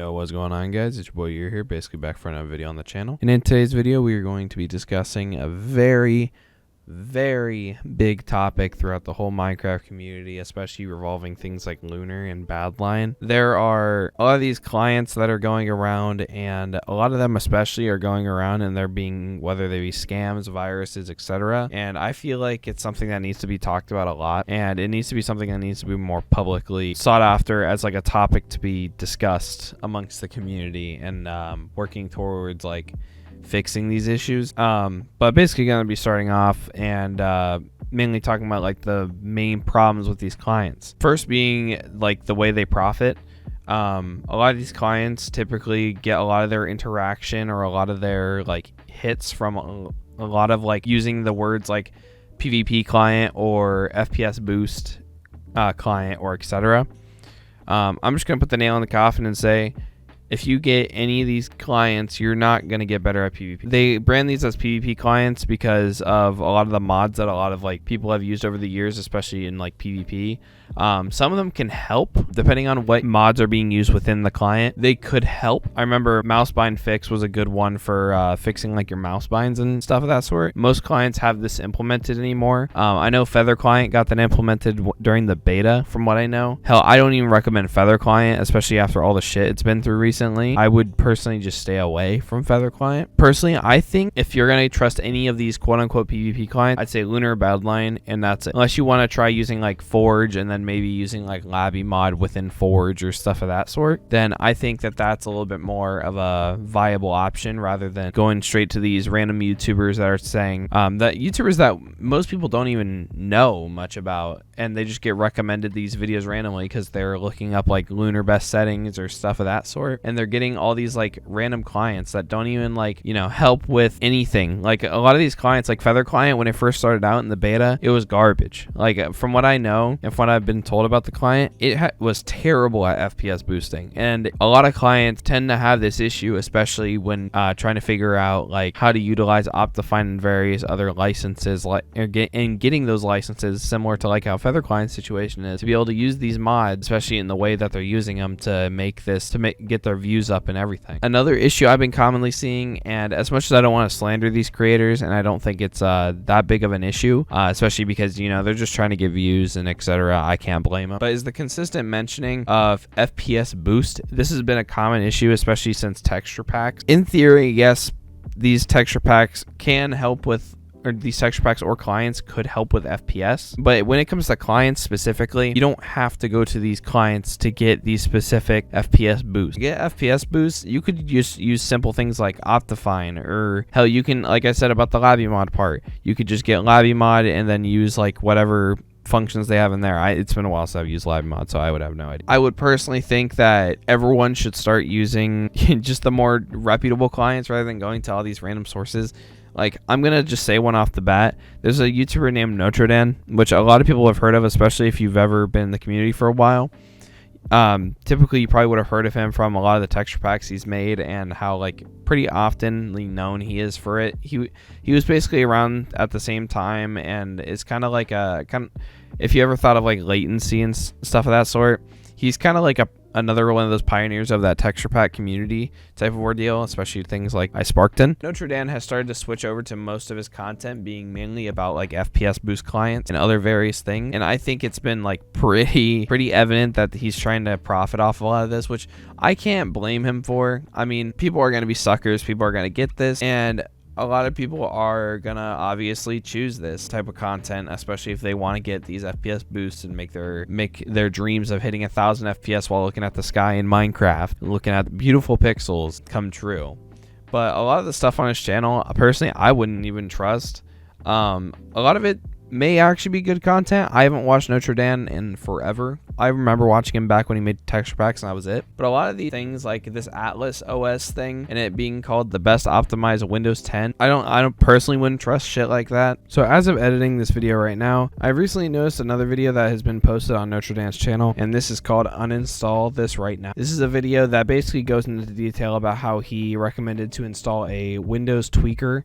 Yo, what's going on, guys? It's your boy Yuroh here, basically back for another video on the channel. And in today's video, we are going to be discussing a very big topic throughout the whole Minecraft community, especially revolving things like Lunar and Badline. There are a lot of these clients that are going around, and a lot of them especially are going around and they're being, whether they be scams, viruses, etc. And I feel like it's something that needs to be talked about a lot, and it needs to be something that needs to be more publicly sought after as like a topic to be discussed amongst the community, and working towards like fixing these issues. But basically gonna be starting off and mainly talking about like the main problems with these clients. First being like the way they profit. A lot of these clients typically get a lot of their interaction or a lot of their like hits from a lot of like using the words like PvP client or FPS boost client or etc. I'm just gonna put the nail in the coffin and say, if you get any of these clients, you're not going to get better at PvP. They brand these as PvP clients because of a lot of the mods that a lot of like people have used over the years, especially in like PvP. Some of them can help depending on what mods are being used within the client. They could help. I remember mouse bind fix was a good one for fixing like your mouse binds and stuff of that sort. Most clients have this implemented anymore. I know Feather client got that implemented during the beta from what I know. Hell, I don't even recommend Feather client, especially after all the shit it's been through recently. I would personally just stay away from Feather client. Personally, I think if you're going to trust any of these quote-unquote PvP clients, I'd say Lunar or Badline, and that's it. Unless you want to try using like Forge and then maybe using like Labby mod within Forge or stuff of that sort, then I think that that's a little bit more of a viable option rather than going straight to these random YouTubers that are saying that YouTubers that most people don't even know much about, and they just get recommended these videos randomly because they're looking up like Lunar best settings or stuff of that sort, and they're getting all these like random clients that don't even like, you know, help with anything. Like a lot of these clients, like Feather client, when it first started out in the beta, it was garbage. Like from what I know and from what I've been told about the client, it was terrible at FPS boosting, and a lot of clients tend to have this issue, especially when trying to figure out like how to utilize Optifine and various other licenses, like and getting those licenses similar to like how Feather client's situation is, to be able to use these mods, especially in the way that they're using them to make this, to get their views up and everything. Another issue I've been commonly seeing, and as much as I don't want to slander these creators, and I don't think it's that big of an issue, especially because, you know, they're just trying to get views and etc. I can't blame them, but is the consistent mentioning of FPS boost. This has been a common issue, especially since texture packs. In theory, yes, these texture packs can help with, or these texture packs or clients could help with FPS, but when it comes to clients specifically, you don't have to go to these clients to get these specific FPS boosts. To get FPS boosts, you could just use simple things like Optifine, or hell, you can, like I said about the Labby mod part, you could just get Labby mod and then use like whatever functions they have in there. It's been a while since I've used Labby mod, so I would have no idea. I would personally think that everyone should start using just the more reputable clients rather than going to all these random sources. Like, I'm going to just say one off the bat. There's a YouTuber named Notre Dame, which a lot of people have heard of, especially if you've ever been in the community for a while. Typically, you probably would have heard of him from a lot of the texture packs he's made and how, like, pretty oftenly known he is for it. He was basically around at the same time, and it's kind of like if you ever thought of, like, latency and stuff of that sort, he's kind of like another one of those pioneers of that texture pack community type of ordeal, especially things like iSparkton. Notre Dame has started to switch over to most of his content being mainly about like FPS boost clients and other various things, and I think it's been like pretty evident that he's trying to profit off a lot of this, which I can't blame him for. I mean, people are going to be suckers, people are going to get this, and a lot of people are gonna obviously choose this type of content, especially if they want to get these FPS boosts and make their dreams of hitting 1,000 FPS while looking at the sky in Minecraft, looking at beautiful pixels, come true. But a lot of the stuff on his channel, personally, I wouldn't even trust. A lot of it may actually be good content. I haven't watched Notre Dame in forever. I remember watching him back when he made texture packs, and that was it. But a lot of these things, like this Atlas OS thing and it being called the best optimized Windows 10, I don't personally wouldn't trust shit like that. So as of editing this video right now, I've recently noticed another video that has been posted on Notre Dame's channel, and this is called Uninstall This Right Now. This is a video that basically goes into detail about how he recommended to install a Windows tweaker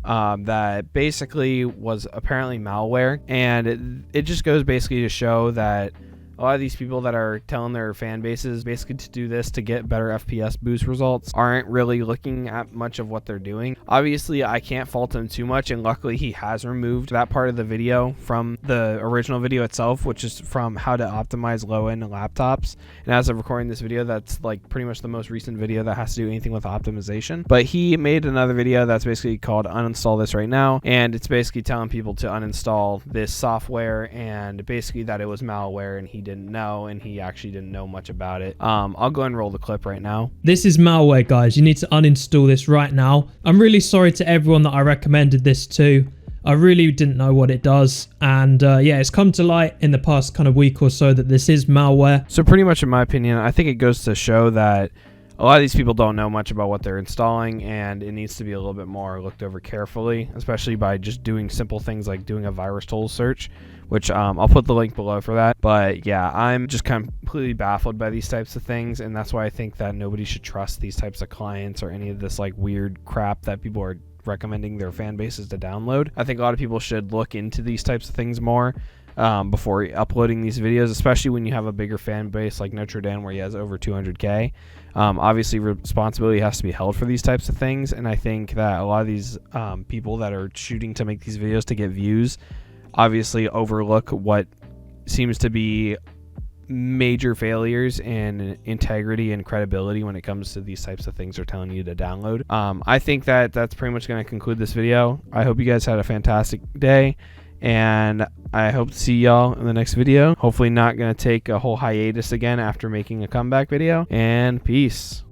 that basically was apparently malware, and it just goes basically to show that a lot of these people that are telling their fan bases basically to do this to get better FPS boost results aren't really looking at much of what they're doing. Obviously, I can't fault him too much, and luckily he has removed that part of the video from the original video itself, which is from how to optimize low-end laptops. And as of recording this video, that's like pretty much the most recent video that has to do anything with optimization. But he made another video that's basically called uninstall this right now, and it's basically telling people to uninstall this software, and basically that it was malware and he didn't know, and he actually didn't know much about it. I'll go and roll the clip right now. This is malware, guys. You need to uninstall this right now. I'm really sorry to everyone that I recommended this to. I really didn't know what it does, and yeah, it's come to light in the past kind of week or so that this is malware. So pretty much in my opinion, I think it goes to show that a lot of these people don't know much about what they're installing, and it needs to be a little bit more looked over carefully, especially by just doing simple things like doing a virus tools search, which I'll put the link below for that. But yeah, I'm just completely baffled by these types of things, and that's why I think that nobody should trust these types of clients or any of this like weird crap that people are recommending their fan bases to download. I think a lot of people should look into these types of things more before uploading these videos, especially when you have a bigger fan base like Notre Dame, where he has over 200K. Obviously, responsibility has to be held for these types of things, and I think that a lot of these people that are shooting to make these videos to get views obviously overlook what seems to be major failures in integrity and credibility when it comes to these types of things they're telling you to download. I think that that's pretty much going to conclude this video. I hope you guys had a fantastic day, and I hope to see y'all in the next video. Hopefully not going to take a whole hiatus again after making a comeback video, and peace.